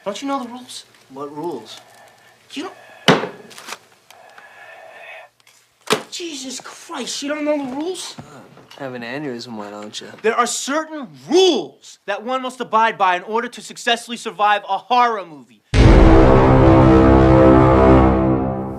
Don't you know the rules? What rules? You don't... Jesus Christ, you don't know the rules? Have an aneurysm, why don't you? There are certain rules that one must abide by in order to successfully survive a horror movie.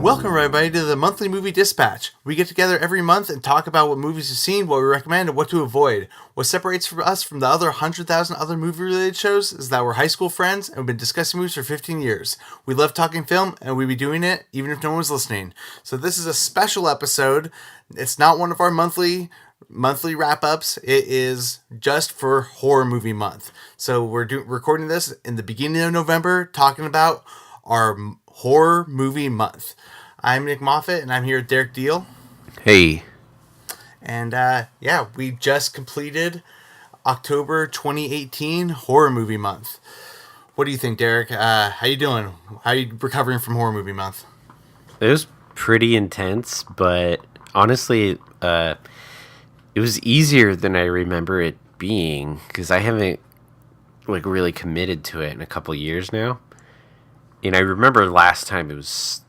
Welcome, everybody, to the Monthly Movie Dispatch. We get together every month and talk about what movies we've seen, what we recommend, and what to avoid. What separates us from the other 100,000 other movie-related shows is that we're high school friends and we've been discussing movies for 15 years. We love talking film, and we'll be doing it even if no one's listening. So this is a special episode. It's not one of our monthly wrap-ups. It is just for horror movie month. So we're recording this in the beginning of November, talking about our horror movie month. I'm Nick Moffat, and I'm here with Derek Deal. Hey. And, we just completed October 2018 Horror Movie Month. What do you think, Derek? How you doing? How are you recovering from Horror Movie Month? It was pretty intense, but honestly, it was easier than I remember it being, because I haven't, really committed to it in a couple years now. And I remember last time it was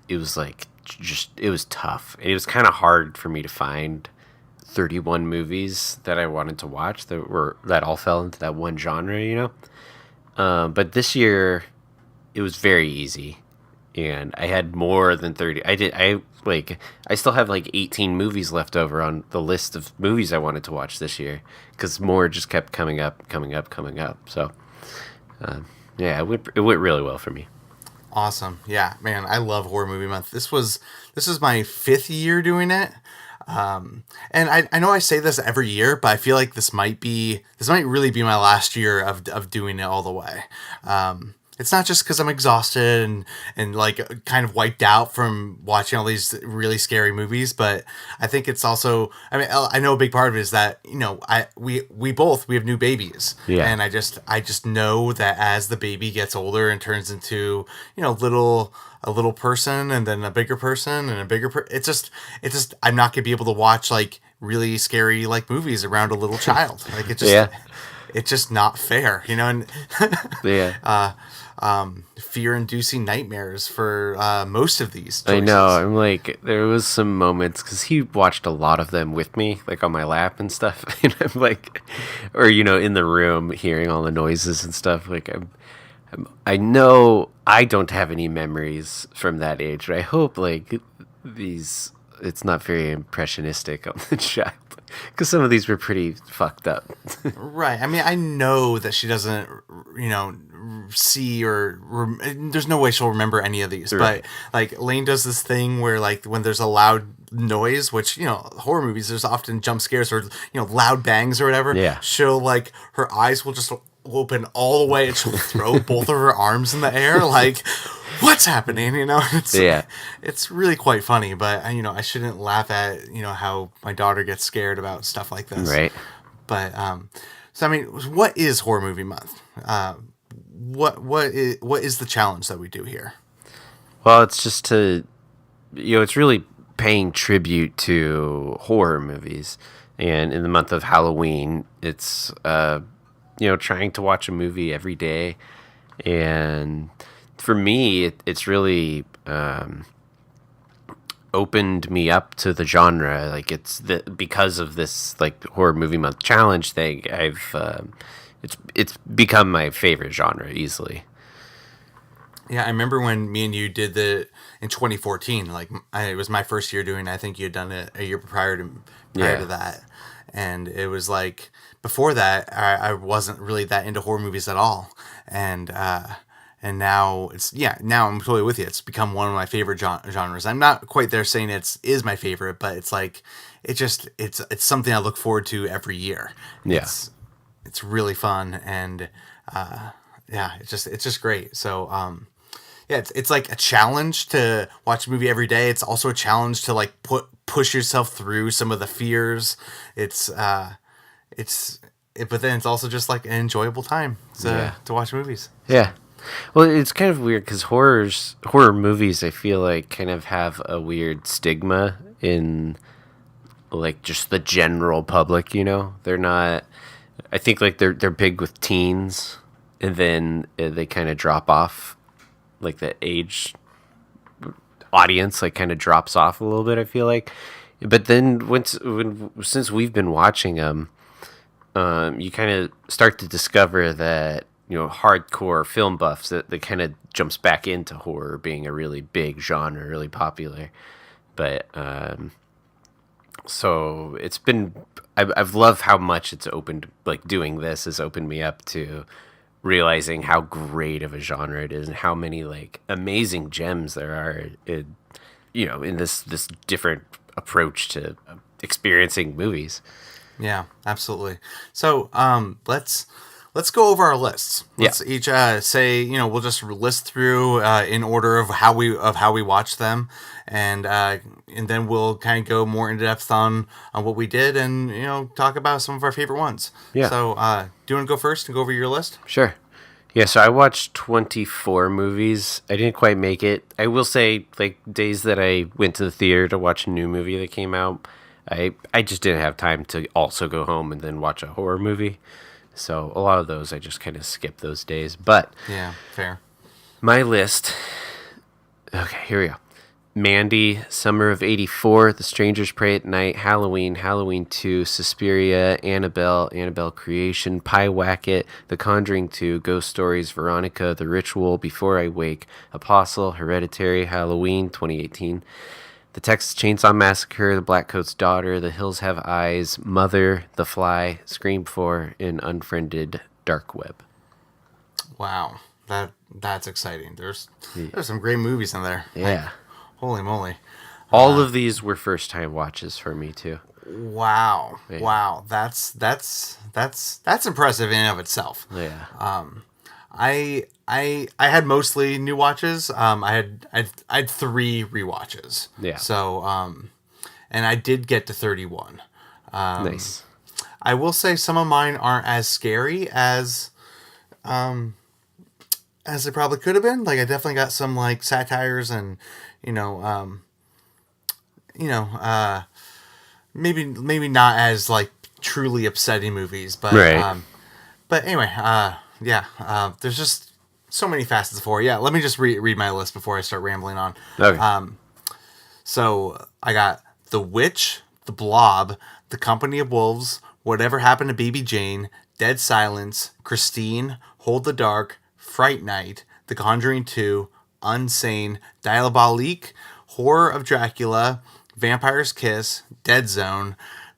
tough. It was kind of hard for me to find 31 movies that I wanted to watch that all fell into that one genre, But this year it was very easy, and I had more than 30. I still have 18 movies left over on the list of movies I wanted to watch this year, because more just kept coming up. So, it went really well for me. Awesome. Yeah, man, I love Horror Movie Month. This is my 5th year doing it. And I know I say this every year, but I feel like this might really be my last year of doing it all the way. It's not just because I'm exhausted and kind of wiped out from watching all these really scary movies, but I think it's also, I know a big part of it is that, we have new babies. Yeah. And I just know that as the baby gets older and turns into, a little person and then a bigger person and a bigger it's just, I'm not going to be able to watch really scary movies around a little child. It's just not fair, and Yeah. Fear-inducing nightmares for most of these choices. I know. There was some moments, because he watched a lot of them with me, on my lap and stuff. And I'm in the room hearing all the noises and stuff. I know I don't have any memories from that age, but I hope it's not very impressionistic on the child, because some of these were pretty fucked up. Right. I know that she doesn't, see or there's no way she'll remember any of these. Right. But Lane does this thing where when there's a loud noise, which horror movies, there's often jump scares or loud bangs or whatever. Yeah. She'll her eyes will just open all the way and she'll throw both of her arms in the air what's happening, It's really quite funny, but I shouldn't laugh at how my daughter gets scared about stuff like this, right? But what is Horror Movie Month? What is the challenge that we do here? Well, it's just to it's really paying tribute to horror movies, and in the month of Halloween, it's trying to watch a movie every day. And for me, it's really opened me up to the genre. Because of this Horror Movie Month challenge thing, it's become my favorite genre easily. Yeah, I remember when me and you did in 2014. It was my first year doing it. I think you had done it a year prior to that, and it was before that I wasn't really that into horror movies at all, and now now I'm totally with you. It's become one of my favorite genres. I'm not quite there saying is my favorite, but it's it's something I look forward to every year. Yeah. It's really fun, and it's just great. So it's like a challenge to watch a movie every day. It's also a challenge to push yourself through some of the fears. But then it's also just an enjoyable time to watch movies. Yeah. Well, it's kind of weird because horror movies, I feel kind of have a weird stigma in just the general public. They're not. I think they're big with teens, and then they kind of drop off, like the age audience like kind of drops off a little bit, I feel like. But then since we've been watching them, you kind of start to discover that, hardcore film buffs that kind of jumps back into horror being a really big genre, really popular. But so it's been, I've loved how much it's opened, like doing this has opened me up to realizing how great of a genre it is and how many like amazing gems there are in this different approach to experiencing movies. Yeah, absolutely. So let's go over our lists. Let's each say, we'll just list through in order of how we watch them, and then we'll kind of go more in depth on what we did, and talk about some of our favorite ones. Yeah. So do you want to go first and go over your list? Sure. Yeah, so I watched 24 movies. I didn't quite make it. I will say, like, days that I went to the theater to watch a new movie that came out, I just didn't have time to also go home and then watch a horror movie. So a lot of those, I just kind of skipped those days. But yeah, fair. My list. Okay, here we go. Mandy, Summer of '84, The Strangers Pray at Night, Halloween, Halloween 2, Suspiria, Annabelle, Annabelle Creation, Pyewacket, The Conjuring 2, Ghost Stories, Veronica, The Ritual, Before I Wake, Apostle, Hereditary, Halloween 2018, The Texas Chainsaw Massacre, The Blackcoat's Daughter, The Hills Have Eyes, Mother, The Fly, Scream 4, and Unfriended Dark Web. Wow, that's exciting. There's some great movies in there. Yeah. Holy moly. All of these were first time watches for me too. Wow. Yeah. Wow. That's impressive in and of itself. Yeah. I had mostly new watches. I had 3 rewatches. Yeah. So and I did get to 31. Nice. I will say some of mine aren't as scary as they probably could have been. Like I definitely got some like satires and maybe not as like truly upsetting movies, but right. But anyway, there's just so many facets for it. Yeah, let me just read my list before I start rambling on. Okay. So I got The Witch, The Blob, The Company of Wolves, Whatever Happened to Baby Jane, Dead Silence, Christine, Hold the Dark, Fright Night, The Conjuring 2, Unsane, Diabolique, Horror of Dracula, Vampire's Kiss, Dead Zone,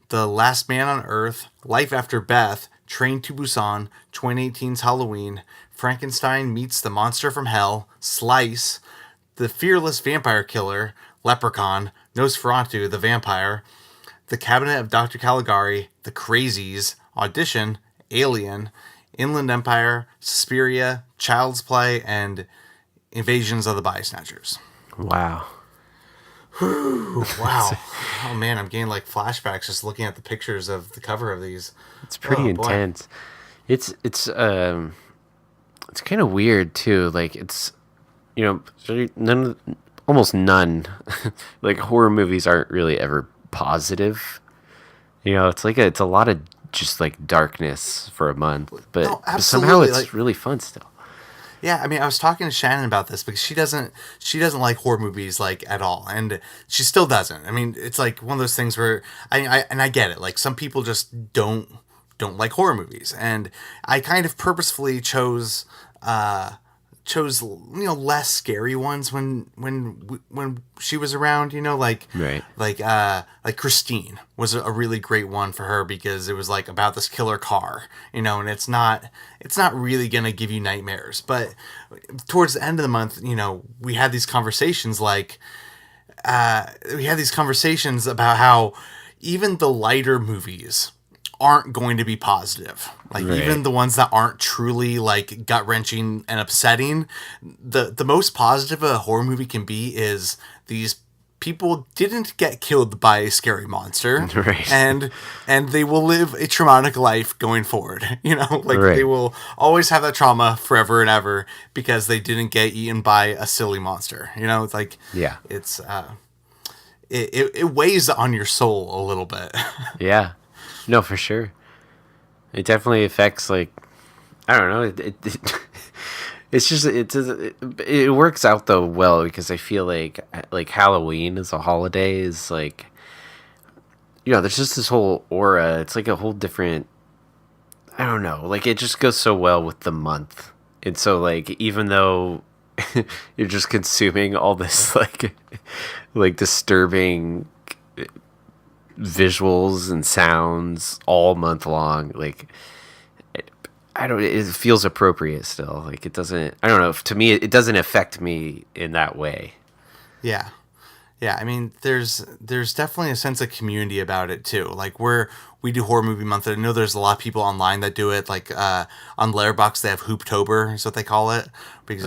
The Last Man on Earth, Life After Beth, Train to Busan, 2018's Halloween, Frankenstein Meets the Monster from Hell, Slice, The Fearless Vampire Killer, Leprechaun, Nosferatu the Vampire, The Cabinet of Dr. Caligari, The Crazies, Audition, Alien, Inland Empire, Suspiria, Child's Play, and Invasions of the Body Snatchers. Wow. Wow. Oh man, I'm getting like flashbacks just looking at the pictures of the cover of these. It's pretty intense. It's kind of weird too. Like it's almost none like horror movies aren't really ever positive. It's a lot of just like darkness for a month, but somehow it's really fun still. Yeah, I mean, I was talking to Shannon about this because she doesn't like horror movies like at all, and she still doesn't. I mean, it's like one of those things where I get it. Like some people just don't like horror movies, and I kind of purposefully chose less scary ones when she was around, like right. like Christine was a really great one for her because it was like about this killer car, and it's not really gonna give you nightmares. But towards the end of the month, we had these conversations about how even the lighter movies aren't going to be positive. Like right. Even the ones that aren't truly like gut-wrenching and upsetting, the most positive a horror movie can be is these people didn't get killed by a scary monster. Right. And they will live a traumatic life going forward. Right. They will always have that trauma forever and ever because they didn't get eaten by a silly monster. It's like yeah. It's it weighs on your soul a little bit. Yeah. No, for sure. It definitely affects, like, I don't know. It's just it works out though well because I feel like Halloween as a holiday is like, there's just this whole aura. It's like a whole different. I don't know. Like it just goes so well with the month, and so like even though you're just consuming all this like disturbing visuals and sounds all month long, like it feels appropriate still. Like it doesn't, I don't know, to me it doesn't affect me in that way. Yeah. Yeah, I mean, there's definitely a sense of community about it too. Like we do horror movie month. I know there's a lot of people online that do it. Like on Letterboxd, they have Hooptober, is what they call it, because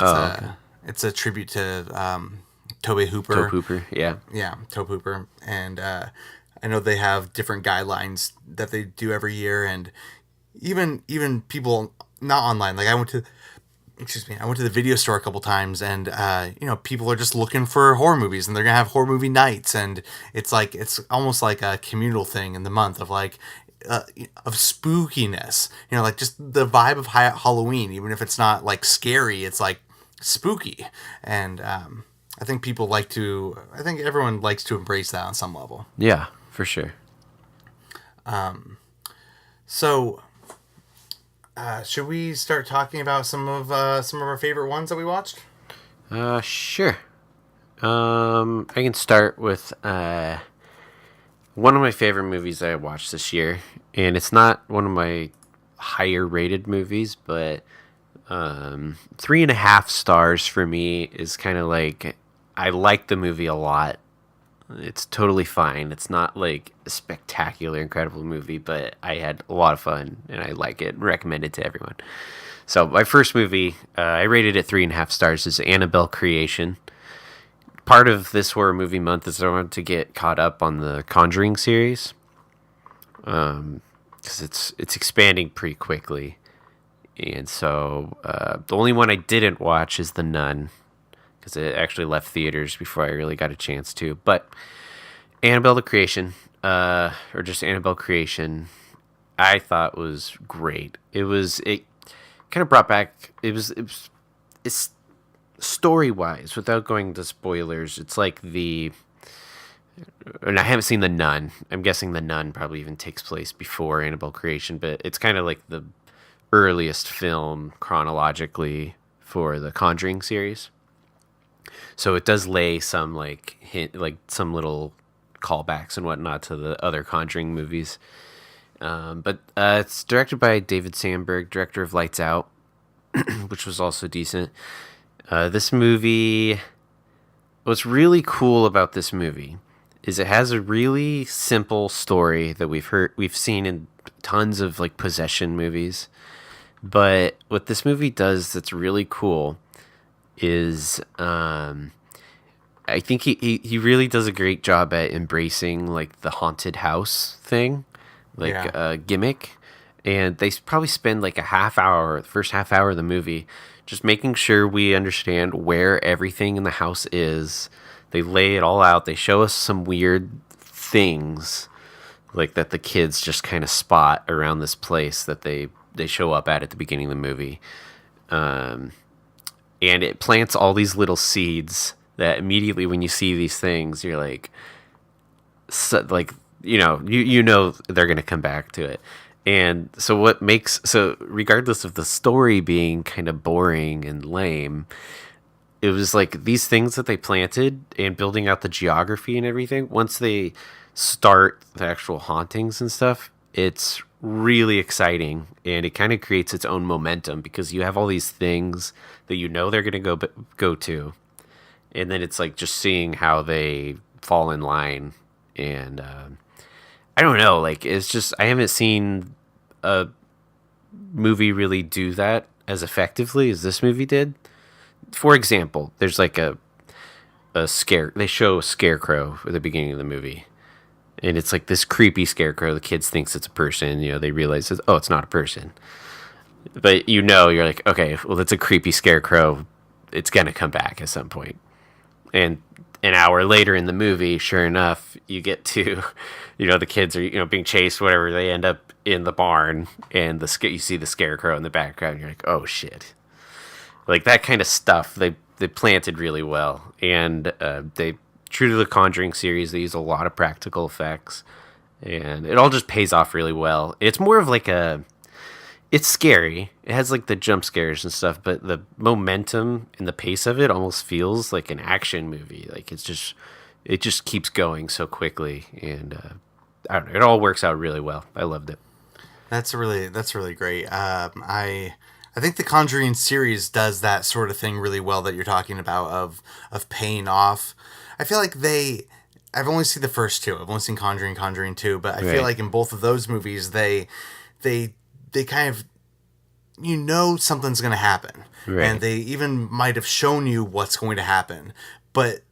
it's a tribute to Tobe Hooper. Tobe Hooper, yeah, Tobe Hooper, and I know they have different guidelines that they do every year, and even people not online. Like I went to the video store a couple times, and people are just looking for horror movies, and they're gonna have horror movie nights, and it's almost like a communal thing in the month of like of spookiness. Like just the vibe of Halloween, even if it's not like scary, it's like spooky, and I think everyone likes to embrace that on some level. Yeah, for sure. So. Should we start talking about some of our favorite ones that we watched? Sure. I can start with one of my favorite movies that I watched this year, and it's not one of my higher rated movies, but 3.5 stars for me is kind of like, I like the movie a lot. It's totally fine. It's not like a spectacular, incredible movie, but I had a lot of fun and I like it and recommend it to everyone. So my first movie, I rated it 3.5 stars, is Annabelle Creation. Part of this horror movie month is I want to get caught up on the Conjuring series, because it's expanding pretty quickly. And so the only one I didn't watch is The Nun, because it actually left theaters before I really got a chance to. But Annabelle the Creation, or just Annabelle Creation, I thought was great. It kind of brought back, it's story-wise, without going into spoilers, it's like and I haven't seen The Nun. I'm guessing The Nun probably even takes place before Annabelle Creation, but it's kind of like the earliest film chronologically for the Conjuring series. So it does lay some like hint, like some little callbacks and whatnot to the other Conjuring movies. But it's directed by David Sandberg, director of Lights Out, which was also decent. This movie, what's really cool about this movie is it has a really simple story that we've seen in tons of like possession movies. But what this movie does that's really cool is I think he really does a great job at embracing like the haunted house thing, like gimmick. And they probably spend like the first half hour of the movie just making sure we understand where everything in the house is. They lay it all out. They show us some weird things like that the kids just kind of spot around this place that they show up at the beginning of the movie. And it plants all these little seeds that immediately when you see these things, you're like, you know they're going to come back to it. And so regardless of the story being kind of boring and lame, it was like these things that they planted and building out the geography and everything. Once they start the actual hauntings and stuff, it's really exciting, and it kind of creates its own momentum because you have all these things that they're going to go to, and then it's like just seeing how they fall in line. And I don't know, like it's just I haven't seen a movie really do that as effectively as this movie did. For example, there's like a scare. They show a scarecrow at the beginning of the movie. And it's like this creepy scarecrow. The kids thinks it's a person. They realize, it's not a person. But you're like, okay, well, it's a creepy scarecrow. It's going to come back at some point. And an hour later in the movie, sure enough, you get to, the kids are, being chased, whatever. They end up in the barn, and you see the scarecrow in the background. And you're like, oh shit! Like that kind of stuff. They planted really well, and they true to the Conjuring series. They use a lot of practical effects, and it all just pays off really well. It's more of like it's scary. It has like the jump scares and stuff, but the momentum and the pace of it almost feels like an action movie. Like it just keeps going so quickly, and I don't know. It all works out really well. I loved it. That's really great. I think the Conjuring series does that sort of thing really well that you're talking about of paying off. I feel like I've only seen the first two. I've only seen Conjuring, Conjuring 2, but I feel like in both of those movies they kind of something's going to happen. Right. And they even might have shown you what's going to happen. But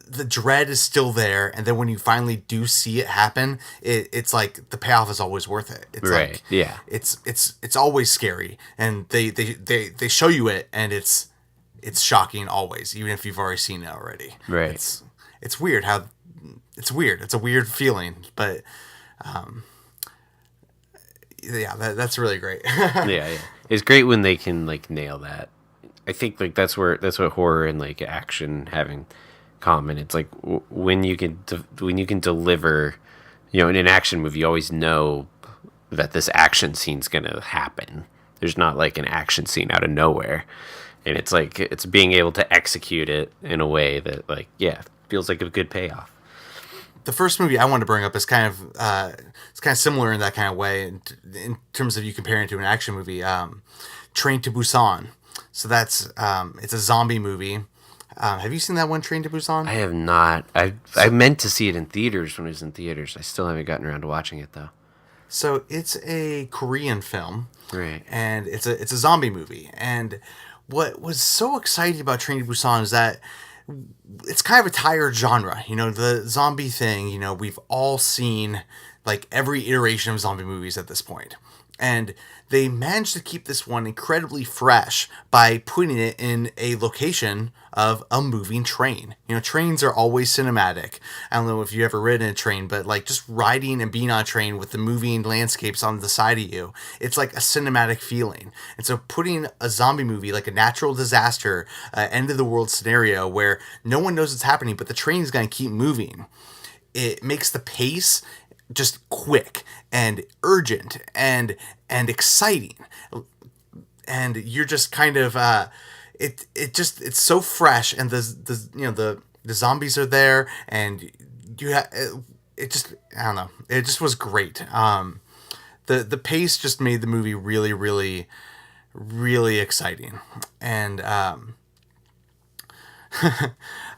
the dread is still there, and then when you finally do see it happen, it's like the payoff is always worth it. It's right. Like, yeah. It's always scary, and they show you it, and it's shocking always, even if you've already seen it already. Right. It's weird how it's weird. It's a weird feeling, but that's really great. yeah. It's great when they can like nail that. I think like that's what horror and like action having common. It's like when you can deliver, in an action movie, you always know that this action scene's gonna happen. There's not like an action scene out of nowhere, and it's like it's being able to execute it in a way that like feels like a good payoff. The first movie I wanted to bring up is kind of similar in that kind of way in terms of you comparing it to an action movie. Train to Busan. So that's it's a zombie movie. Have you seen that one, Train to Busan? I have not. I meant to see it in theaters when it was in theaters. I still haven't gotten around to watching it though. So it's a Korean film, right? And it's a zombie movie. And what was so exciting about Train to Busan is that it's kind of a tired genre. The zombie thing. We've all seen like every iteration of zombie movies at this point. And they managed to keep this one incredibly fresh by putting it in a location of a moving train. Trains are always cinematic. I don't know if you've ever ridden a train, but like just riding and being on a train with the moving landscapes on the side of you, it's like a cinematic feeling. And so putting a zombie movie, like a natural disaster, end of the world scenario where no one knows what's happening, but the train is going to keep moving, it makes the pace just quick and urgent and exciting, and you're just kind of it's so fresh, and the zombies are there, and it just was great. The pace just made the movie really, really, really exciting. And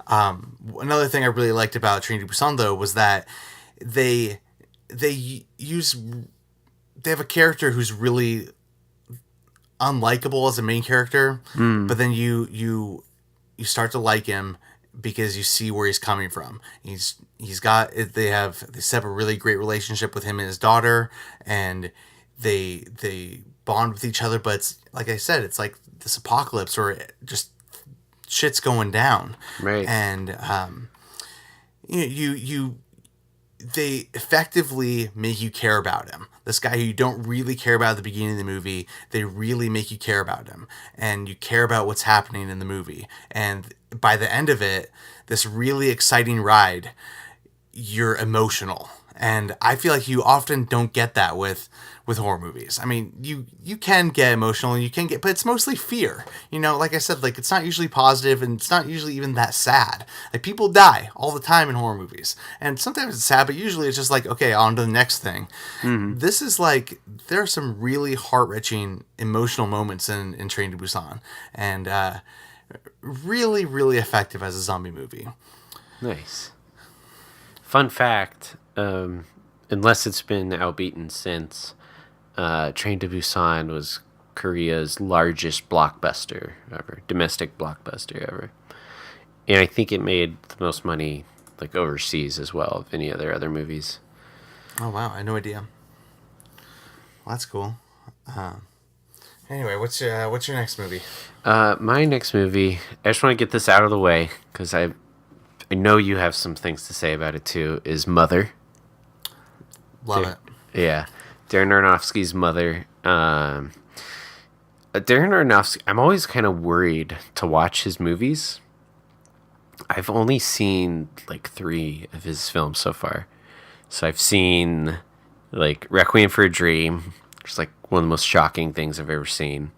another thing I really liked about Train to Busan though was that they have a character who's really unlikable as a main character, but then you start to like him because you see where he's coming from. They set up a really great relationship with him and his daughter, and they bond with each other. But it's, like I said, it's like this apocalypse or just shit's going down, right? And they effectively make you care about him. This guy who you don't really care about at the beginning of the movie, they really make you care about him. And you care about what's happening in the movie. And by the end of it, this really exciting ride, you're emotional. And I feel like you often don't get that with horror movies. I mean, you can get emotional, and but it's mostly fear. Like I said, like it's not usually positive, and it's not usually even that sad. Like people die all the time in horror movies, and sometimes it's sad, but usually it's just like, okay, on to the next thing. Mm-hmm. This is like, there are some really heart-wrenching emotional moments in Train to Busan, and really, really effective as a zombie movie. Nice. Fun fact, unless it's been outbeaten since, Train to Busan was Korea's largest blockbuster ever, domestic blockbuster ever. And I think it made the most money like overseas as well of any other movies. Oh wow, I had no idea. Well, that's cool. Anyway, what's your next movie? My next movie, I just want to get this out of the way because I I know you have some things to say about it too, is Mother. Love it. Yeah. Darren Aronofsky's Mother. Darren Aronofsky, I'm always kind of worried to watch his movies. I've only seen like 3 of his films so far. So I've seen like Requiem for a Dream, which is like one of the most shocking things I've ever seen.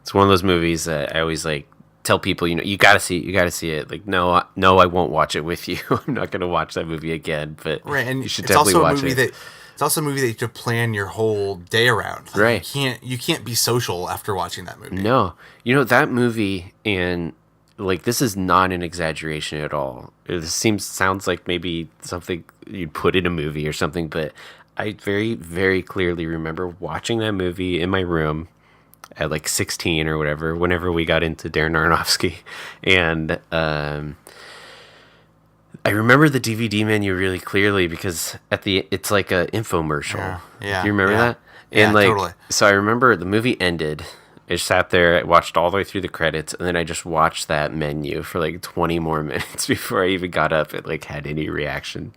It's one of those movies that I always like tell people, you gotta see it. Like, no, I won't watch it with you. I'm not gonna watch that movie again. But Right, and you should it's definitely also a watch movie it. it's also a movie that you have to plan your whole day around. Like, Right. You can't be social after watching that movie. No, that movie, and like this is not an exaggeration at all. It sounds like maybe something you'd put in a movie or something, but I very, very clearly remember watching that movie in my room at like 16 or whatever, whenever we got into Darren Aronofsky. And I remember the DVD menu really clearly because it's like a infomercial. Yeah. Do you remember that? Yeah, And like, totally. so I remember the movie ended. I sat there, I watched all the way through the credits, and then I just watched that menu for like 20 more minutes before I even got up and like had any reaction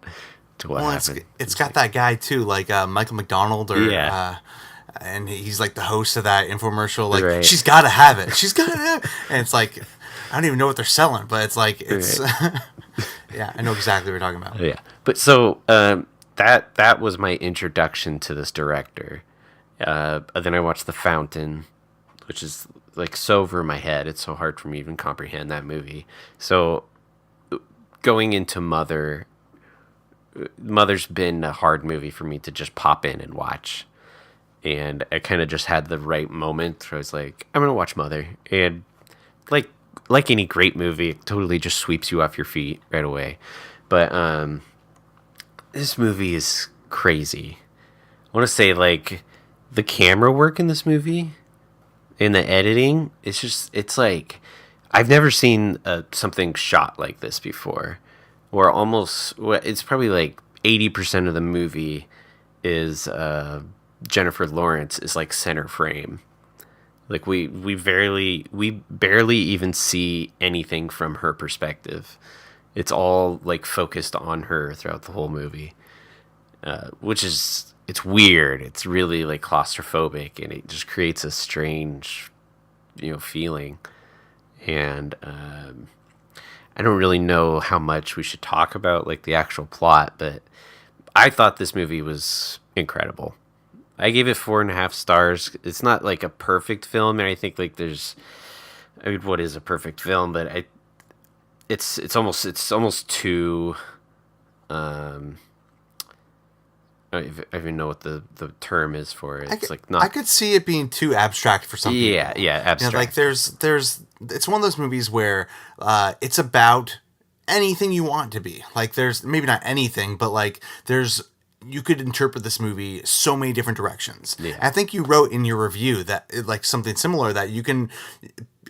to what happened. It's got that guy too, like Michael McDonald, or Yeah. and he's like the host of that infomercial. Like, Right. she's got to have it. She's got to have it. And it's like, I don't even know what they're selling, but it's like, it's, yeah, I know exactly what you're talking about. Yeah, but so that was my introduction to this director. Then I watched The Fountain, which is like so over my head. It's so hard for me to even comprehend that movie. So going into Mother's been a hard movie for me to just pop in and watch. And I kind of just had the right moment where I was like, I'm going to watch Mother. And like any great movie, it totally just sweeps you off your feet right away. But this movie is crazy. I want to say, like, the camera work in this movie and the editing, it's like, I've never seen something shot like this before. Or it's probably like 80% of the movie is Jennifer Lawrence is like center frame. Like we barely even see anything from her perspective. It's all like focused on her throughout the whole movie, which is, it's weird. It's really like claustrophobic, and it just creates a strange, feeling. And I don't really know how much we should talk about like the actual plot, but I thought this movie was incredible. I gave it 4.5 stars. It's not like a perfect film, and I think like what is a perfect film? But it's almost too. I don't even know what the term is for it. It's like not. I could see it being too abstract for some people. Yeah, abstract. Like it's one of those movies where it's about anything you want it to be. Like, there's maybe not anything, but like you could interpret this movie so many different directions. Yeah. I think you wrote in your review that like something similar, that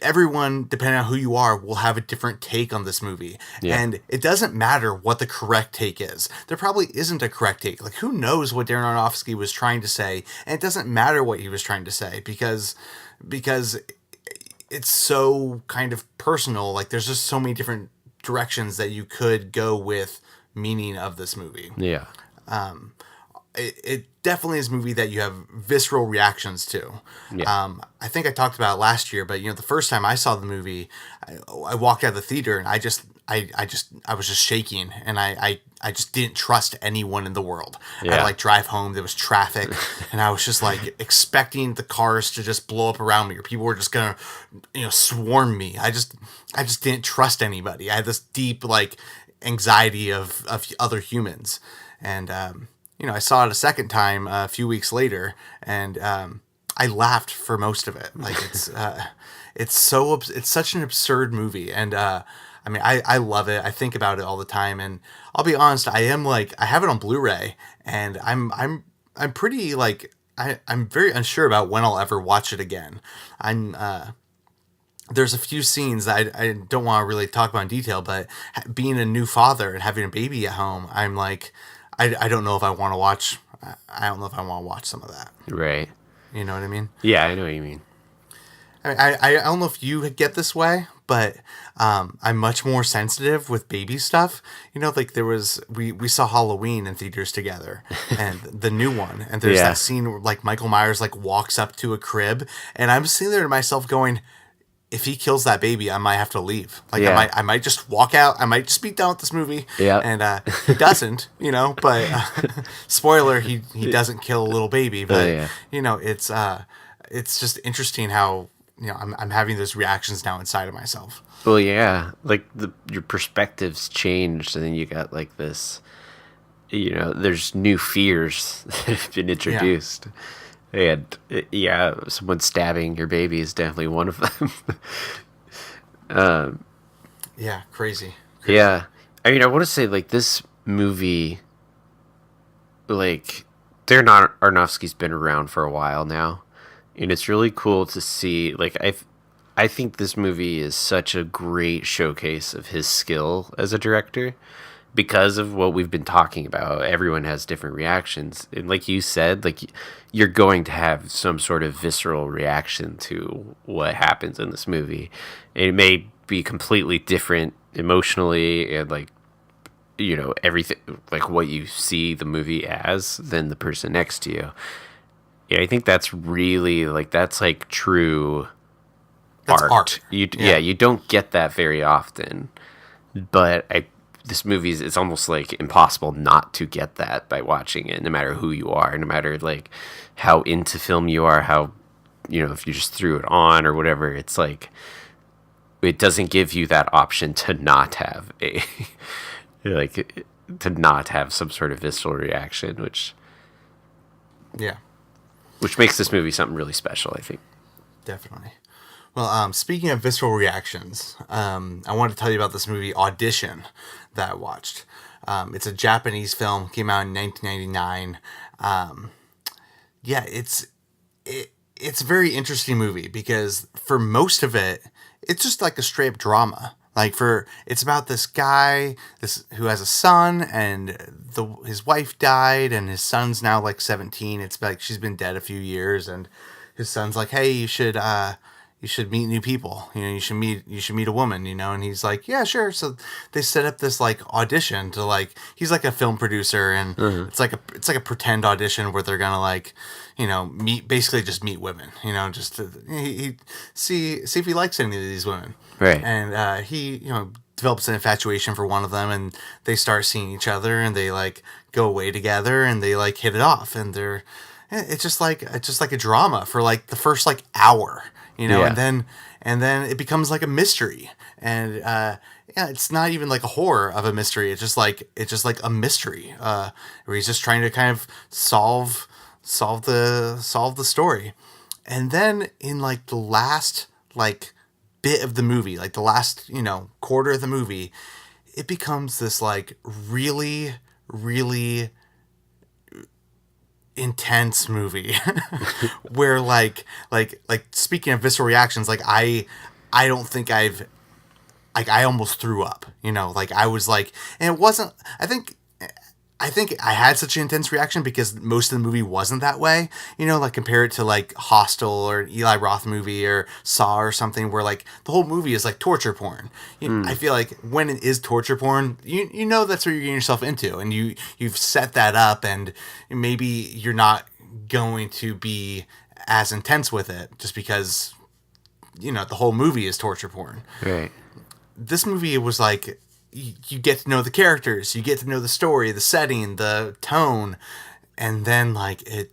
everyone, depending on who you are, will have a different take on this movie. Yeah. And it doesn't matter what the correct take is. There probably isn't a correct take. Like, who knows what Darren Aronofsky was trying to say, and it doesn't matter what he was trying to say because it's so kind of personal. Like, there's just so many different directions that you could go with meaning of this movie. Yeah. It definitely is a movie that you have visceral reactions to. Yeah. I think I talked about it last year, but the first time I saw the movie, I walked out of the theater and I was just shaking, and I just didn't trust anyone in the world. I had to like drive home. There was traffic, and I was just like expecting the cars to just blow up around me, or people were just gonna, swarm me. I just didn't trust anybody. I had this deep like anxiety of other humans, and I saw it a second time a few weeks later, and I laughed for most of it. Like, it's such an absurd movie, and I love it. I think about it all the time, and I'll be honest, I have it on Blu-ray, and I'm pretty like I'm very unsure about when I'll ever watch it again. There's a few scenes that I don't want to really talk about in detail, but being a new father and having a baby at home, I'm like, I don't know if I want to watch. I don't know if I want to watch some of that. Right. You know what I mean? Yeah, I know what you mean. I don't know if you get this way, but I'm much more sensitive with baby stuff. You know, like we saw Halloween in theaters together, and the new one, and there's Yeah. that scene where like Michael Myers like walks up to a crib, and I'm sitting there to myself going, if he kills that baby, I might have to leave. Like Yeah. I might just walk out. I might just be done with this movie. Yeah. And he doesn't, you know. But spoiler, he doesn't kill a little baby. But yeah. you know, it's just interesting how you know I'm having those reactions now inside of myself. Well, yeah, like your perspectives changed, and then you got like this. You know, there's new fears that have been introduced. And yeah, someone stabbing your baby is definitely one of them. Yeah, crazy. Yeah. I mean, I want to say, like, this movie, like, Darren Aronofsky's been around for a while now. And it's really cool to see, like, I think this movie is such a great showcase of his skill as a director. Because of what we've been talking about, everyone has different reactions. And like you said, like you're going to have some sort of visceral reaction to what happens in this movie. It may be completely different emotionally and like, you know, everything, like what you see the movie as than the person next to you. Yeah, I think that's really like, that's like true That's art. Yeah, you don't get that very often. But this movie it's almost like impossible not to get that by watching it, no matter who you are, no matter like how into film you are, how, you know, if you just threw it on or whatever, it's like it doesn't give you that option to not have a like to not have some sort of visceral reaction, which makes this movie something really special, I think. Definitely. Well, speaking of visceral reactions, I want to tell you about this movie Audition that I watched. It's a Japanese film, came out in 1999. It's a very interesting movie because for most of it, it's just like a straight up drama. It's about this guy who has a son, and his wife died, and his son's now like 17. It's like she's been dead a few years, and his son's like, hey, you should meet new people. You know, you should meet a woman, you know, and he's like, yeah, sure. So they set up this like audition to like, he's like a film producer, and it's like a pretend audition where they're gonna like, you know, basically just meet women, you know, just to see if he likes any of these women. Right. And he, you know, develops an infatuation for one of them, and they start seeing each other, and they like go away together, and they like hit it off, and it's just like a drama for like the first like hour. You know, Yeah. and then it becomes like a mystery, and it's not even like a horror of a mystery. It's just like a mystery where he's just trying to kind of solve the story, and then in like the last like bit of the movie, like the last quarter of the movie, it becomes this like really really intense movie where like speaking of visceral reactions, like I don't think I almost threw up, you know, like I was like, and it wasn't, I think I had such an intense reaction because most of the movie wasn't that way, you know, like compare it to like Hostel or an Eli Roth movie or Saw or something where like the whole movie is like torture porn. You know, I feel like when it is torture porn, you know that's what you're getting yourself into, and you've set that up, and maybe you're not going to be as intense with it just because, you know, the whole movie is torture porn. Right. This movie was like, you get to know the characters, you get to know the story, the setting, the tone, and then like it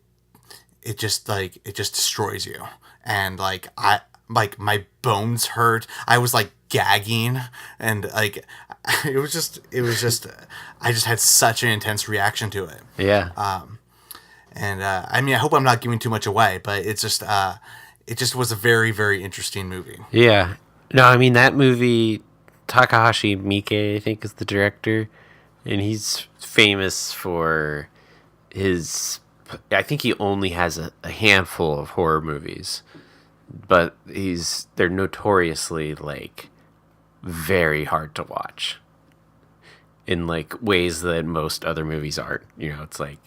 just destroys you. And like my bones hurt. I was like gagging, and like it was just I just had such an intense reaction to it. Yeah. I mean, I hope I'm not giving too much away, but it just was a very, very interesting movie. Yeah. No, I mean, that movie, Takahashi Miike, I think, is the director, and he's famous for his, I think he only has a handful of horror movies, but they're notoriously like very hard to watch in like ways that most other movies aren't. You know, it's like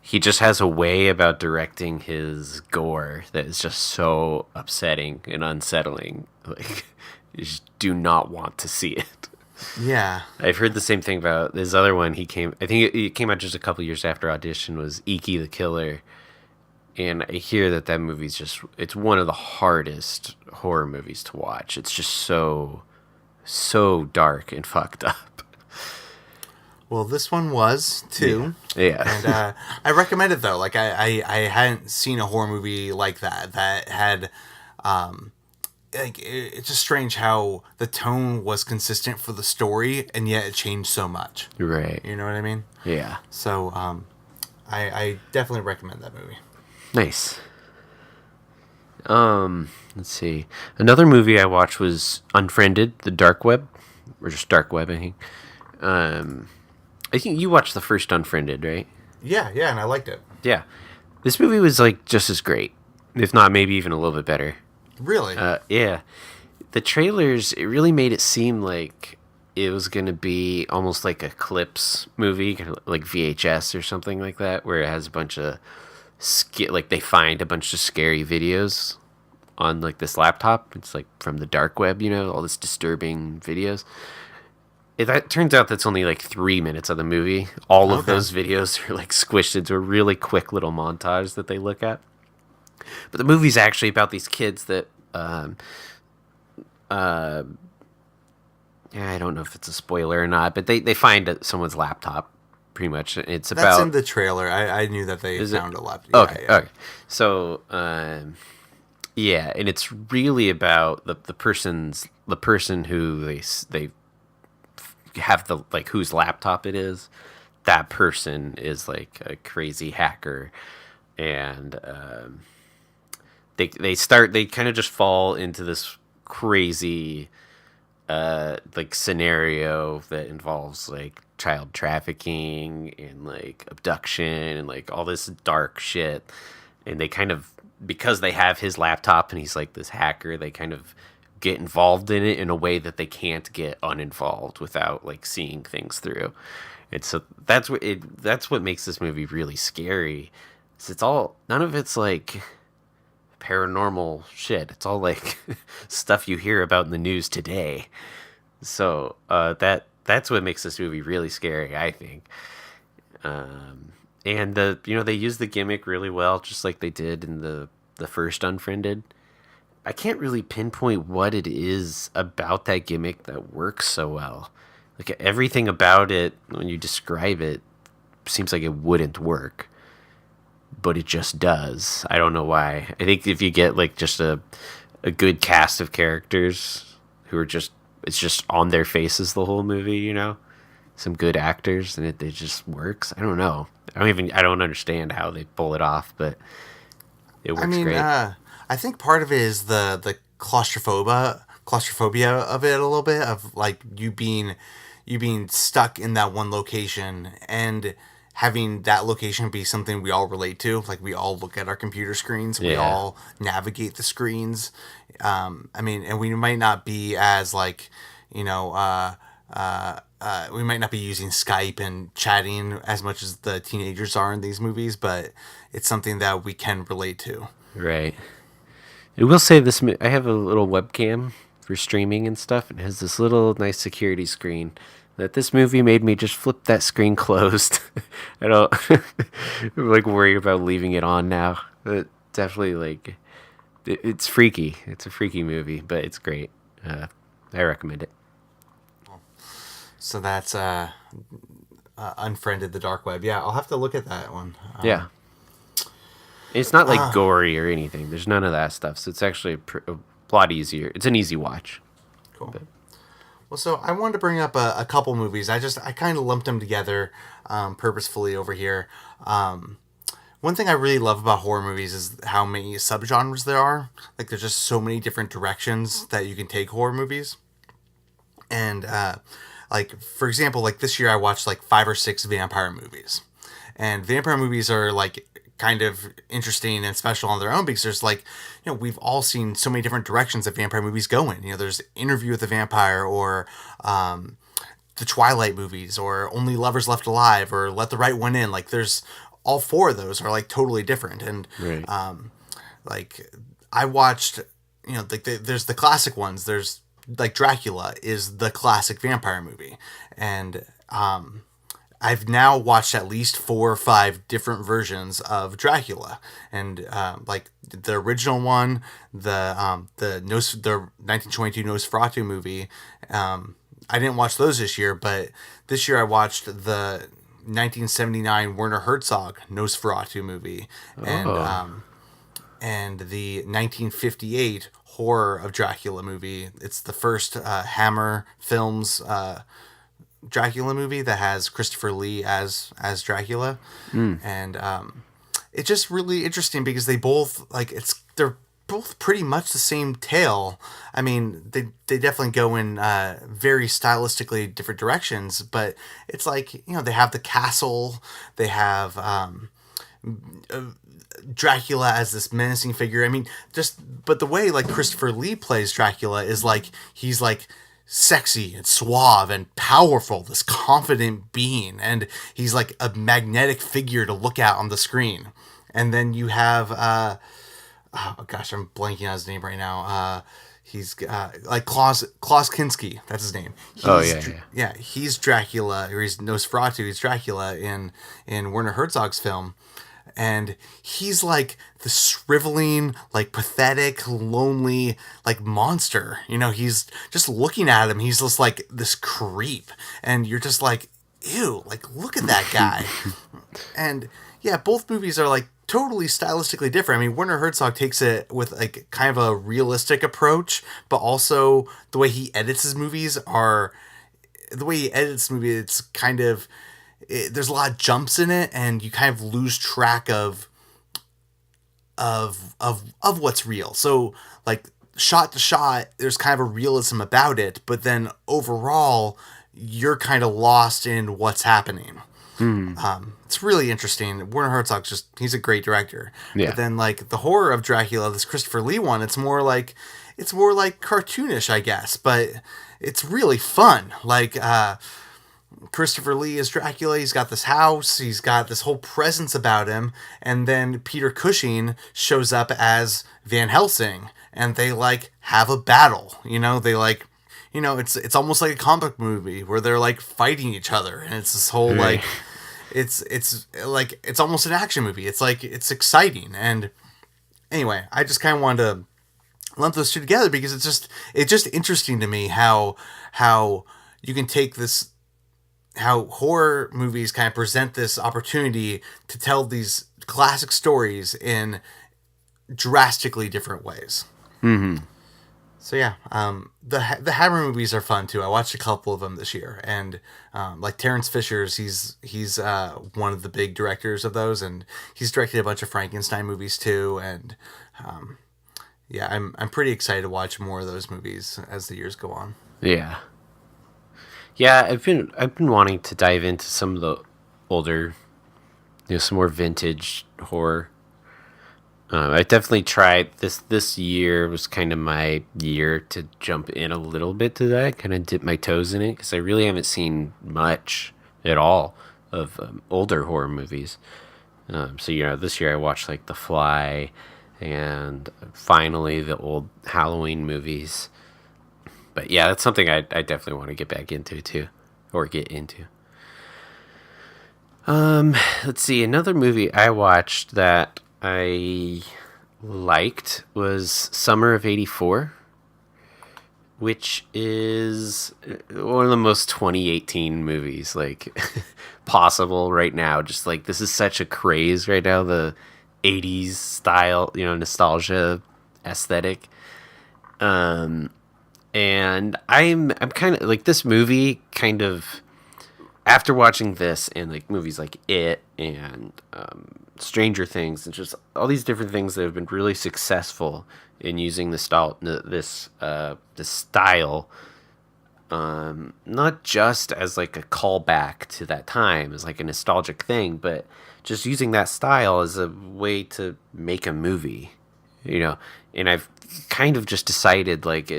he just has a way about directing his gore that is just so upsetting and unsettling. Like, you just do not want to see it. Yeah. I've heard the same thing about this other one. I think it came out just a couple years after Audition, was Iki the Killer. And I hear that movie's it's one of the hardest horror movies to watch. It's just so dark and fucked up. Well, this one was too. Yeah. And I recommend it though. Like I hadn't seen a horror movie like that had like it's just strange how the tone was consistent for the story and yet it changed so much. Right. You know what I mean? Yeah. So I definitely recommend that movie. Nice. Let's see. Another movie I watched was Unfriended, the Dark Web, or just Dark Web, I think. I think you watched the first Unfriended, right? Yeah, and I liked it. Yeah. This movie was like just as great, if not maybe even a little bit better. Really? Yeah. The trailers, it really made it seem like it was going to be almost like a Clips movie, like VHS or something like that, where it has a bunch of like they find a bunch of scary videos on like this laptop. It's like from the dark web, all this disturbing videos. That turns out that's only like 3 minutes of the movie. All of those videos are like squished into a really quick little montage that they look at. But the movie's actually about these kids that I don't know if it's a spoiler or not, but they find someone's laptop. Pretty much, it's about. That's in the trailer. I knew that they found a laptop. Okay, yeah. okay. So, yeah, and it's really about the person who they have the like whose laptop it is. That person is like a crazy hacker, and they kind of just fall into this crazy like scenario that involves like child trafficking and like abduction and like all this dark shit, and they kind of, because they have his laptop and he's like this hacker, they kind of get involved in it in a way that they can't get uninvolved without like seeing things through. And so that's what makes this movie really scary. It's none of it's like paranormal shit. It's all like stuff you hear about in the news today. So that's what makes this movie really scary, I think. And they use the gimmick really well, just like they did in the first Unfriended. I can't really pinpoint what it is about that gimmick that works so well. Like everything about it, when you describe it, seems like it wouldn't work, but it just does. I don't know why. I think if you get like just a good cast of characters who are it's just on their faces the whole movie, some good actors, and it just works. I don't know. I don't understand how they pull it off, but it works great. I think part of it is the claustrophobia of it a little bit, of like you being stuck in that one location and having that location be something we all relate to. Like we all look at our computer screens, we all navigate the screens. And we might not be as like, we might not be using Skype and chatting as much as the teenagers are in these movies, but it's something that we can relate to. Right. I will say this, I have a little webcam for streaming and stuff, and it has this little nice security screen that this movie made me just flip that screen closed. I don't like worry about leaving it on now. But definitely like it's freaky. It's a freaky movie, but it's great. I recommend it. So that's Unfriended, the Dark Web. Yeah, I'll have to look at that one. Yeah. It's not like gory or anything. There's none of that stuff. So it's actually a lot easier. It's an easy watch. Cool. Well, so I wanted to bring up a couple movies. I kind of lumped them together purposefully over here. One thing I really love about horror movies is how many subgenres there are. Like, there's just so many different directions that you can take horror movies. And, like, for example, like this year I watched like 5 or 6 vampire movies. And vampire movies are like kind of interesting and special on their own because there's like, we've all seen so many different directions that vampire movies go in. There's Interview with the Vampire, or the Twilight movies, or Only Lovers Left Alive, or Let the Right One In. Like, there's all four of those are like totally different. And Right. like I watched, like there's the classic ones. There's like Dracula is the classic vampire movie, and I've now watched at least 4 or 5 different versions of Dracula, and like the original one, the 1922 Nosferatu movie. I didn't watch those this year, but this year I watched the 1979 Werner Herzog Nosferatu movie, and the 1958 horror of Dracula movie. It's the first Hammer Films Dracula movie that has Christopher Lee as Dracula, and it's just really interesting because they both they're both pretty much the same tale. I mean, they definitely go in very stylistically different directions, but it's like, they have the castle, they have Dracula as this menacing figure. I mean, but the way like Christopher Lee plays Dracula is like he's like sexy and suave and powerful, this confident being, and he's like a magnetic figure to look at on the screen. And then you have oh gosh, I'm blanking on his name right now. He's like Klaus Kinski, that's his name. He's Dracula, or he's Nosferatu. He's Dracula in Werner Herzog's film. And he's like the shriveling, like pathetic, lonely, like monster. He's just looking at him. He's just like this creep. And you're just like, ew, like look at that guy. And yeah, both movies are like totally stylistically different. I mean, Werner Herzog takes it with like kind of a realistic approach, but also the way he edits his movies it's kind of, there's a lot of jumps in it, and you kind of lose track of what's real. So like shot to shot, there's kind of a realism about it, but then overall you're kind of lost in what's happening. It's really interesting. Werner Herzog, he's a great director. Yeah. But then like the horror of Dracula, this Christopher Lee one, it's more like cartoonish, I guess, but it's really fun. Like Christopher Lee is Dracula. He's got this house. He's got this whole presence about him. And then Peter Cushing shows up as Van Helsing, and they like have a battle. They like, it's almost like a comic movie where they're like fighting each other, and it's this whole like, it's like it's almost an action movie. It's like it's exciting. And anyway, I just kind of wanted to lump those two together because it's just interesting to me how you can take this. How horror movies kind of present this opportunity to tell these classic stories in drastically different ways. Mm-hmm. So yeah, the Hammer movies are fun too. I watched a couple of them this year, and like Terrence Fisher's, he's one of the big directors of those, and he's directed a bunch of Frankenstein movies too. And yeah, I'm pretty excited to watch more of those movies as the years go on. Yeah. Yeah, I've been wanting to dive into some of the older, some more vintage horror. I definitely tried this year was kind of my year to jump in a little bit to that, kind of dip my toes in it, because I really haven't seen much at all of older horror movies. So this year I watched like The Fly, and finally the old Halloween movies. But yeah, that's something I definitely want to get back into too, or get into. Let's see. Another movie I watched that I liked was Summer of '84, which is one of the most 2018 movies like possible right now. Just like this is such a craze right now, the '80s style, nostalgia aesthetic. And I'm kind of like this movie kind of after watching this and like movies like It and Stranger Things and just all these different things that have been really successful in using this style, not just as like a callback to that time, as like a nostalgic thing, but just using that style as a way to make a movie, And I've kind of just decided like